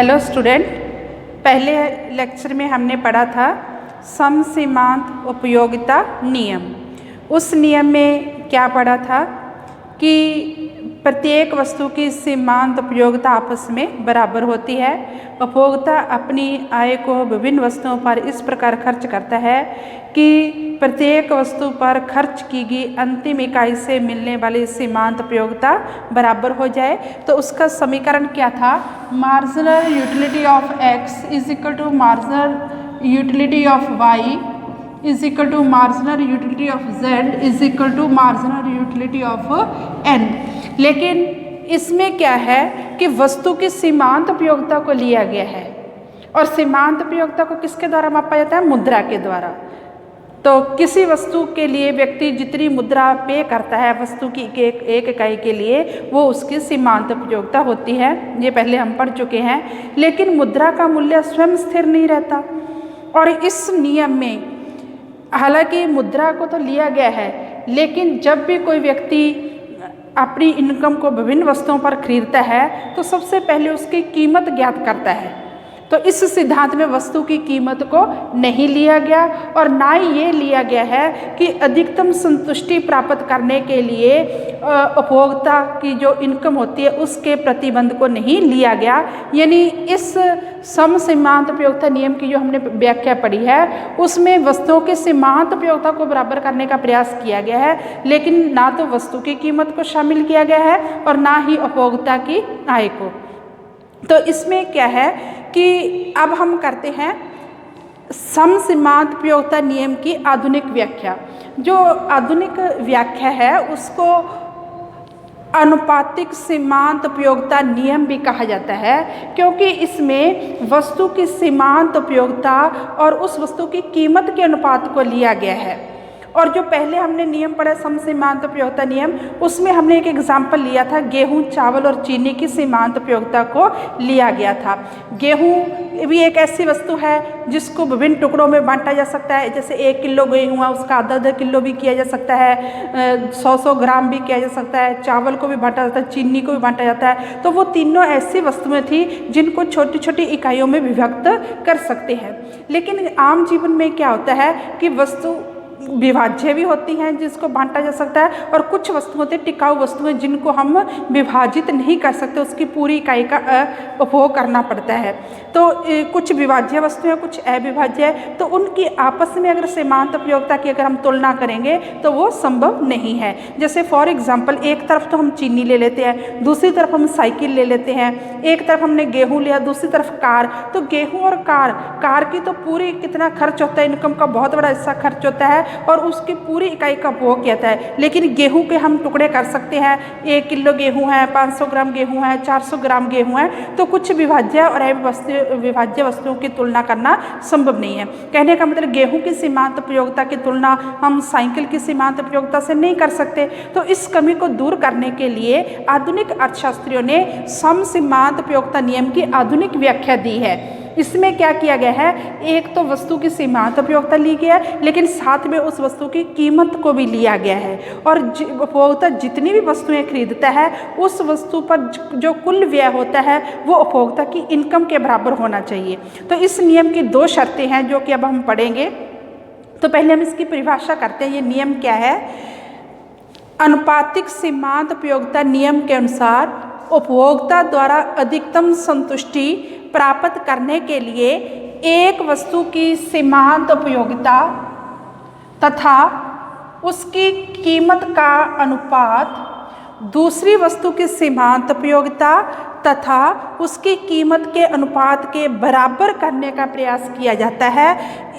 Hello student, पहले lecture में हमने पढ़ा था समसीमांत उपयोगिता नियम। उस नियम में क्या पढ़ा था कि प्रत्येक वस्तु की सीमांत उपयोगिता आपस में बराबर होती है। उपभोक्ता अपनी आय को विभिन्न वस्तुओं पर इस प्रकार खर्च करता है कि प्रत्येक वस्तु पर खर्च की गई अंतिम इकाई से मिलने वाली सीमांत उपयोगिता बराबर हो जाए। तो उसका समीकरण क्या था? Marginal utility of x is equal to marginal utility of y is equal to marginal utility of z is equal to marginal utility of n। लेकिन इसमें क्या है कि वस्तु की सीमांत उपयोगिता को लिया गया है और सीमांत उपयोगिता को किसके द्वारा मापा जाता है? मुद्रा के द्वारा। तो किसी वस्तु के लिए व्यक्ति जितनी मुद्रा पे करता है वस्तु की एक इकाई के लिए, वो उसकी सीमांत उपयोगिता होती है। ये पहले हम पढ़ चुके हैं। लेकिन मुद्रा का मूल्य स्वयं स्थिर नहीं रहता और इस नियम में हालांकि मुद्रा को तो लिया गया है, लेकिन जब भी कोई व्यक्ति अपनी इनकम को विभिन्न वस्तुओं पर खरीदता है तो सबसे पहले उसकी कीमत ज्ञात करता है। तो इस सिद्धांत में वस्तु की कीमत को नहीं लिया गया और ना ही ये लिया गया है कि अधिकतम संतुष्टि प्राप्त करने के लिए उपभोक्ता की जो इनकम होती है उसके प्रतिबंध को नहीं लिया गया। यानी इस समसीमांत उपयोगिता नियम की जो हमने व्याख्या पढ़ी है उसमें वस्तुओं की सीमांत उपयोगिता को बराबर करने का प्रयास किया गया है, लेकिन ना तो वस्तु की कीमत को शामिल किया गया है और ना ही उपभोक्ता की आय को। तो इसमें क्या है कि अब हम करते हैं समसीमांत उपयोगिता नियम की आधुनिक व्याख्या। जो आधुनिक व्याख्या है उसको अनुपातिक सीमांत उपयोगिता नियम भी कहा जाता है, क्योंकि इसमें वस्तु की सीमांत उपयोगिता और उस वस्तु की कीमत के अनुपात को लिया गया है। और जो पहले हमने नियम पढ़ा समसीमांत उपयोगिता नियम, उसमें हमने एक एग्जाम्पल लिया था, गेहूं, चावल और चीनी की सीमांत उपयोगिता को लिया गया था। गेहूं भी एक ऐसी वस्तु है जिसको विभिन्न टुकड़ों में बांटा जा सकता है। जैसे 1 किलो गेहूं है उसका आधा किलो भी किया जा सकता है, 100 ग्राम भी किया जा सकता है, चावल को भी बांटा जाता है, चीनी को भी बांटा जाता है। तो वो तीनों ऐसी वस्तुएं थी जिनको छोटी छोटी इकाइयों में विभक्त कर सकते हैं। लेकिन आम जीवन में क्या होता है कि वस्तु विभाज्य भी होती हैं जिसको बांटा जा सकता है, और कुछ वस्तु होती हैं टिकाऊ वस्तुएं जिनको हम विभाजित नहीं कर सकते, उसकी पूरी इकाई का उपभोग करना पड़ता है। तो कुछ विभाज्य वस्तुएं कुछ अविभाज्य है, तो उनकी आपस में अगर सीमांत उपयोगिता की अगर हम तुलना करेंगे तो वो संभव नहीं है। जैसे फॉर एग्जाम्पल एक तरफ तो हम चीनी ले लेते हैं, दूसरी तरफ हम साइकिल ले लेते हैं, एक तरफ हमने गेहूँ लिया, दूसरी तरफ कार। तो गेहूँ और कार की तो पूरी कितना खर्च होता है, इनकम का बहुत बड़ा हिस्सा खर्च होता है और उसकी पूरी इकाई का उपभोग किया है। लेकिन गेहूं के हम टुकड़े कर सकते हैं, 1 किलो गेहूं है, 500 ग्राम गेहूं है, 400 ग्राम गेहूं है। तो कुछ विभाज्य और अविभाज्य वस्तुओं की तुलना करना संभव नहीं है। कहने का मतलब गेहूं की सीमांत उपयोगिता की तुलना हम साइकिल की सीमांत उपयोगिता से नहीं कर सकते। तो इस कमी को दूर करने के लिए आधुनिक अर्थशास्त्रियों ने समसीमांत उपयोगिता नियम की आधुनिक व्याख्या दी है। इसमें क्या किया गया है, एक तो वस्तु की सीमांत उपयोगिता ली गया है, लेकिन साथ में उस वस्तु की कीमत को भी लिया गया है। और उपभोक्ता जितनी भी वस्तुएं खरीदता है उस वस्तु पर जो कुल व्यय होता है वो उपभोक्ता की इनकम के बराबर होना चाहिए। तो इस नियम की 2 शर्तें हैं जो कि अब हम पढ़ेंगे। तो पहले हम इसकी परिभाषा करते हैं। ये नियम क्या है? अनुपातिक सीमांत उपयोगिता नियम के अनुसार उपभोक्ता द्वारा अधिकतम संतुष्टि प्राप्त करने के लिए एक वस्तु की सीमांत उपयोगिता तथा उसकी कीमत का अनुपात दूसरी वस्तु की सीमांत उपयोगिता तथा उसकी कीमत के अनुपात के बराबर करने का प्रयास किया जाता है।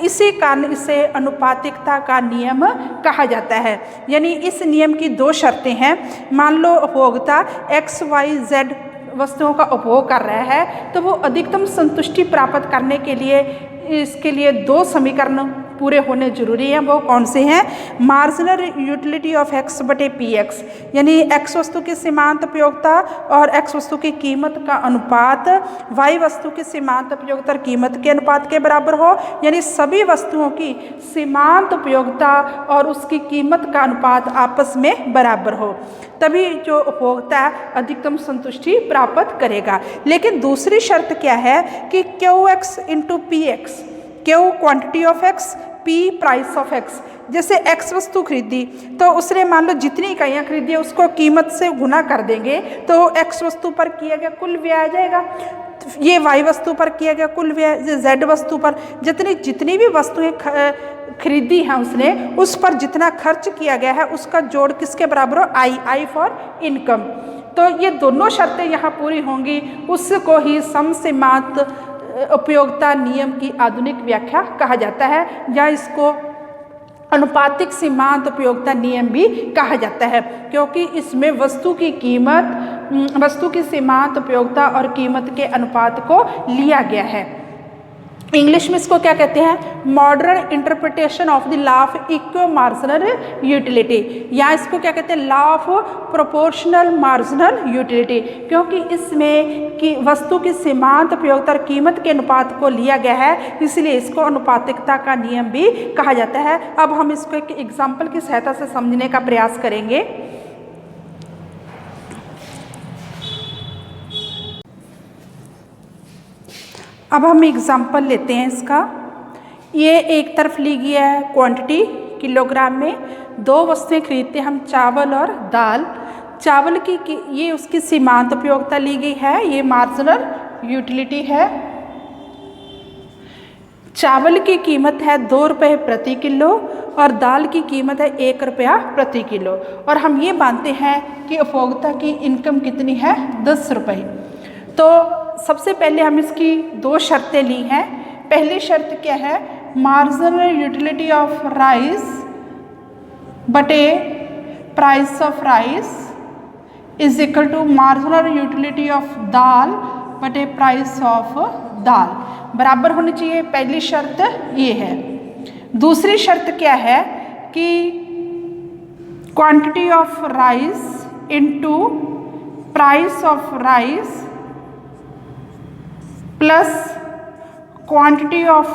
इसी कारण इसे अनुपातिकता का नियम कहा जाता है। यानी इस नियम की 2 शर्तें हैं। मान लो उपभोक्ता XYZ वस्तुओं का उपभोग कर रहा है, तो वो अधिकतम संतुष्टि प्राप्त करने के लिए इसके लिए 2 समीकरण पूरे होने जरूरी हैं। वो कौन से हैं? मार्जिनल यूटिलिटी ऑफ एक्स बटे पी एक्स, यानी एक्स वस्तु की सीमांत उपयोगिता और एक्स वस्तु की कीमत का अनुपात वाई वस्तु की सीमांत उपयोगिता और कीमत के अनुपात के बराबर हो, यानी सभी वस्तुओं की सीमांत उपयोगिता और उसकी कीमत का अनुपात आपस में बराबर हो, तभी जो उपभोक्ता अधिकतम संतुष्टि प्राप्त करेगा। लेकिन दूसरी शर्त क्या है कि Q x into P x, Q quantity of x, P price of x. जैसे एक्स वस्तु खरीदी तो उसने मान लो जितनी इकाइयाँ खरीदी है उसको कीमत से गुना कर देंगे तो एक्स वस्तु पर किया गया कुल व्यय आ जाएगा। ये वाई वस्तु पर किया गया कुल व्यय, जेड वस्तु पर जितनी भी वस्तुएं खरीदी हैं उसने, उस पर जितना खर्च किया गया है उसका जोड़ किसके बराबर हो? I for income. तो ये दोनों शर्तें यहाँ पूरी होंगी, उसको ही समसीमांत उपयोगिता नियम की आधुनिक व्याख्या कहा जाता है, या इसको अनुपातिक सीमांत उपयोगिता नियम भी कहा जाता है, क्योंकि इसमें वस्तु की कीमत, वस्तु की सीमांत उपयोगिता और कीमत के अनुपात को लिया गया है। इंग्लिश में इसको क्या कहते हैं? Modern interpretation of the law of equal marginal utility, या इसको क्या कहते हैं? Law of proportional marginal utility, क्योंकि इसमें कि वस्तु की सीमांत उपयोगिता और कीमत के अनुपात को लिया गया है, इसलिए इसको अनुपातिकता का नियम भी कहा जाता है। अब हम इसको एक एग्जाम्पल की सहायता से समझने का प्रयास करेंगे। अब हम एग्जाम्पल लेते हैं इसका। ये एक तरफ ली गई है क्वांटिटी किलोग्राम में, दो वस्तुएं खरीदते हैं हम, चावल और दाल। चावल की ये उसकी सीमांत उपयोगिता ली गई है, ये मार्जिनल यूटिलिटी है। चावल की कीमत है 2 रुपये प्रति किलो और दाल की कीमत है 1 रुपया प्रति किलो, और हम ये मानते हैं कि उपभोक्ता की इनकम कितनी है? 10 रुपये। तो सबसे पहले हम इसकी 2 शर्तें ली हैं। पहली शर्त क्या है? मार्जिनल यूटिलिटी ऑफ राइस बटे price of rice is equal to marginal utility of dal बटे प्राइस ऑफ दाल, बराबर होनी चाहिए। पहली शर्त ये है। दूसरी शर्त क्या है कि quantity of rice into price of rice plus quantity of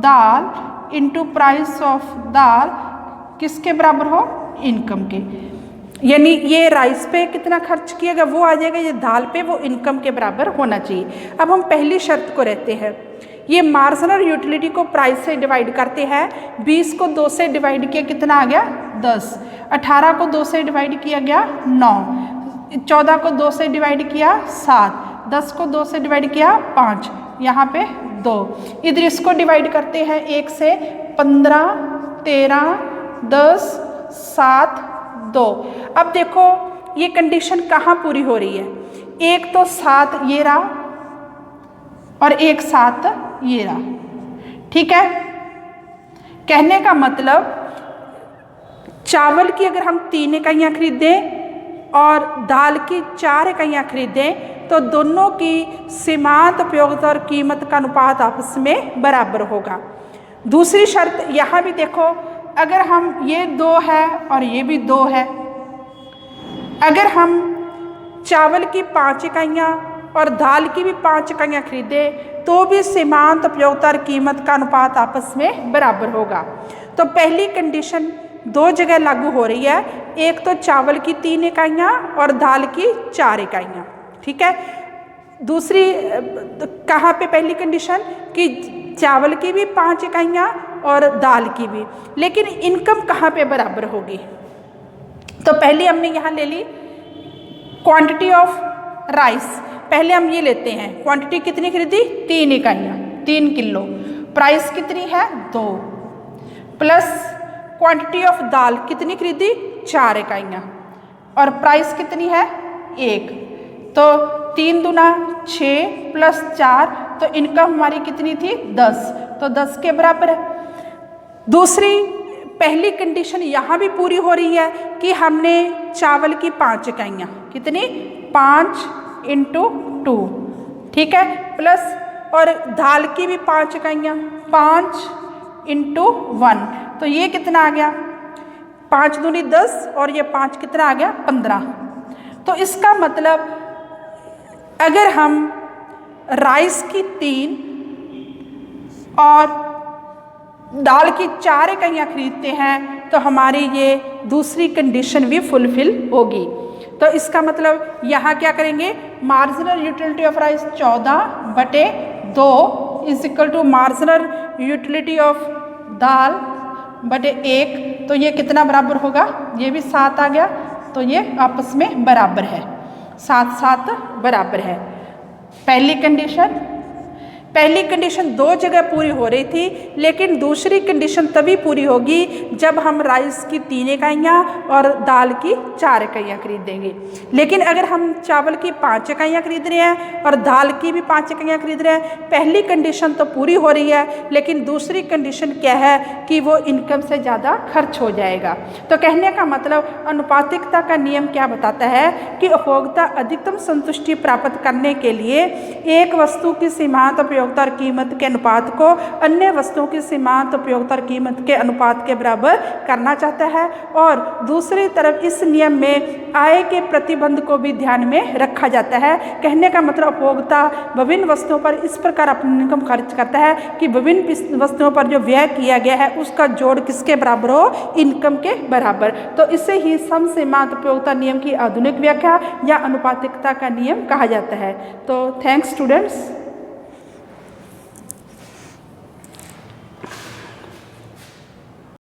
dal into price of dal किसके बराबर हो? इनकम के। यानी ये राइस पे कितना खर्च किया गया वो आ जाएगा, ये दाल पे वो इनकम के बराबर होना चाहिए। अब हम पहली शर्त को रहते हैं, ये मार्जिनल यूटिलिटी को प्राइस से डिवाइड करते हैं। 20 को 2 से डिवाइड किया कितना आ गया? 10। 18 को 2 से डिवाइड किया गया 9। 14 को 2 से डिवाइड किया 7। 10 को 2 से डिवाइड किया 5, यहाँ पे 2। इधर इसको डिवाइड करते हैं 1 से, 15, 13, 10, 7, 2। अब देखो ये कंडीशन कहाँ पूरी हो रही है? एक तो 7 ये रहा और एक 7 ये रहा, ठीक है। कहने का मतलब चावल की अगर हम 3 इकाइयाँ खरीदें और दाल की 4 इकाइयाँ खरीदें तो दोनों की सीमांत उपयोगिता और कीमत का अनुपात आपस में बराबर होगा। दूसरी शर्त यहाँ भी देखो, अगर हम ये 2 है और ये भी 2 है, अगर हम चावल की 5 इकाइयाँ और दाल की भी 5 इकाइयाँ खरीदें तो भी सीमांत उपयोगिता और कीमत का अनुपात आपस में बराबर होगा। तो पहली कंडीशन 2 जगह लागू हो रही है, एक तो चावल की 3 इकाइयाँ और दाल की 4 इकाइयाँ, ठीक है। दूसरी कहाँ पे पहली कंडीशन कि चावल की भी 5 इकाइयाँ और दाल की भी, लेकिन इनकम कहाँ पे बराबर होगी? तो पहले हमने यहाँ ले ली क्वांटिटी ऑफ राइस। पहले हम ये लेते हैं, क्वांटिटी कितनी खरीदी? 3 इकाइयाँ, 3 किलो। प्राइस कितनी है? 2, प्लस क्वांटिटी ऑफ दाल कितनी खरीदी? 4 इकाइयाँ, और प्राइस कितनी है? 1। तो 3 दूना 6 प्लस 4, तो इनकम हमारी कितनी थी? 10। तो 10 के बराबर है। दूसरी पहली कंडीशन यहाँ भी पूरी हो रही है कि हमने चावल की 5 इकाइयाँ, कितनी? 5 × 2, ठीक है, प्लस और दाल की भी 5 इकाइयाँ, 5 इंटू 1, तो ये कितना आ गया 5 दूनी 10 और ये 5 कितना आ गया 15। तो इसका मतलब अगर हम राइस की 3 और दाल की 4 इकाइयाँ खरीदते हैं तो हमारी ये दूसरी कंडीशन भी फुलफिल होगी। तो इसका मतलब यहाँ क्या करेंगे, marginal utility of rice 14/2 is equal to marginal utility of dal बटे 1, तो ये कितना बराबर होगा, ये भी 7 आ गया, तो ये आपस में बराबर है, 7 बराबर है। पहली कंडीशन 2 जगह पूरी हो रही थी, लेकिन दूसरी कंडीशन तभी पूरी होगी जब हम राइस की 3 इकाइयाँ और दाल की 4 इकाइयाँ खरीदेंगे। लेकिन अगर हम चावल की 5 इकाइयाँ खरीद रहे हैं और दाल की भी 5 इकाइयाँ खरीद रहे हैं, पहली कंडीशन तो पूरी हो रही है, लेकिन दूसरी कंडीशन क्या है कि वो इनकम से ज़्यादा खर्च हो जाएगा। तो कहने का मतलब अनुपातिकता का नियम क्या बताता है कि उपभोक्ता अधिकतम संतुष्टि प्राप्त करने के लिए एक वस्तु की सीमांत उपयोगिता और कीमत के अनुपात को अन्य वस्तुओं की सीमांत उपयोगिता और कीमत के अनुपात के बराबर करना चाहता है, और दूसरी तरफ इस नियम में आय के प्रतिबंध को भी ध्यान में रखा जाता है। कहने का मतलब उपभोक्ता विभिन्न वस्तुओं पर इस प्रकार अपनी इनकम खर्च करता है कि विभिन्न वस्तुओं पर जो व्यय किया गया है उसका जोड़ किसके बराबर हो, इनकम के बराबर। तो इसे ही सम सीमांत उपयोगिता नियम की आधुनिक व्याख्या या अनुपातिकता का नियम कहा जाता है। तो थैंक्स स्टूडेंट्स।